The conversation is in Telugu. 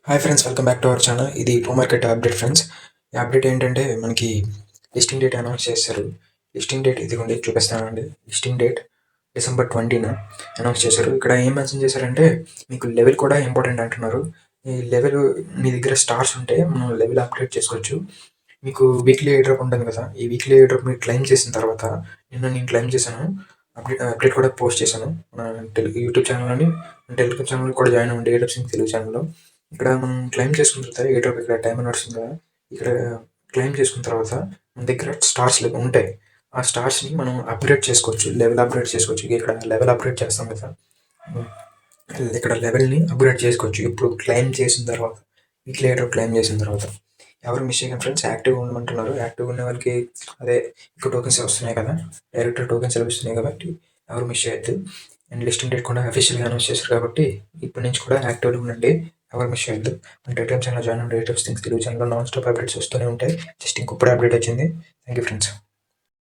Hi friends, welcome back to our channel. ఇది టూ మార్కెట్ అప్డేట్ ఫ్రెండ్స్. ఈ అప్డేట్ ఏంటంటే మనకి లిస్టింగ్ డేట్ అనౌన్స్ చేస్తారు. లిస్టింగ్ డేట్ ఇదిగోండి చూపిస్తానండి. లిస్టింగ్ డేట్ December 20న అనౌన్స్ చేశారు. ఇక్కడ ఏం మెన్షన్ చేశారంటే మీకు లెవెల్ కూడా ఇంపార్టెంట్ అంటున్నారు. ఈ లెవెల్ మీ దగ్గర స్టార్స్ ఉంటే మనం లెవెల్ అప్గ్రేడ్ చేసుకోవచ్చు. మీకు వీక్లీ ఎయిర్ డ్రాప్ ఉంటుంది కదా, ఈ వీక్లీ ఎయిర్ డ్రాప్ మీరు క్లెయిమ్ చేసిన తర్వాత నేను క్లెయిమ్ చేశాను. అప్డేట్ కూడా పోస్ట్ చేశాను మన యూట్యూబ్ ఛానల్ అని, టెలిగ్రామ్ ఛానల్ కూడా జాయిన్ అవ్వండి, ఏడప్ సింగ్ తెలుగు ఛానల్లో. ఇక్కడ మనం క్లెయిమ్ చేసుకున్న తర్వాత ఎయిర్ డ్రాప్ ఇక్కడ టైం నడుస్తుంది కదా, ఇక్కడ క్లెయిమ్ చేసుకున్న తర్వాత మన దగ్గర స్టార్స్ ఉంటాయి. ఆ స్టార్స్ని మనం అప్గ్రేడ్ చేసుకోవచ్చు, లెవెల్ అప్గ్రేడ్ చేసుకోవచ్చు. ఇక్కడ లెవెల్ అప్గ్రేడ్ చేస్తాం కదా, ఇక్కడ లెవెల్ని అప్గ్రేడ్ చేసుకోవచ్చు. ఇప్పుడు క్లెయిమ్ చేసిన తర్వాత వీక్లీ ఎయిర్ డ్రాప్ క్లెయిమ్ చేసిన తర్వాత ఎవరు మిస్ చేయకండి ఫ్రెండ్స్. యాక్టివ్గా ఉండమంటున్నారు. యాక్టివ్గా ఉన్న వాళ్ళకి అదే ఎక్కువ టోకెన్స్ వస్తున్నాయి కదా, డైరెక్ట్ టోకెన్స్ లభిస్తున్నాయి కాబట్టి ఎవరు మిస్ చేయొద్దు. అండ్ లిస్టింగ్ డేట్ కూడా అఫీషియల్గా అనౌన్స్ చేశారు కాబట్టి ఇప్పటి నుంచి కూడా యాక్టివ్గా ఉండండి, ఎవరు మిస్ చేయొద్దు. మన టెలిగ్రామ్ ఛానల్ జాయిన్ అవ్వండి, ఏడప్ సింగ్ తెలుగు ఛానల్లో నాన్ స్టాప్ అప్డేట్స్ వస్తూనే ఉంటాయి. జస్ట్ ఇంకొప్పుడు అప్డేట్ వచ్చింది. Thank you friends.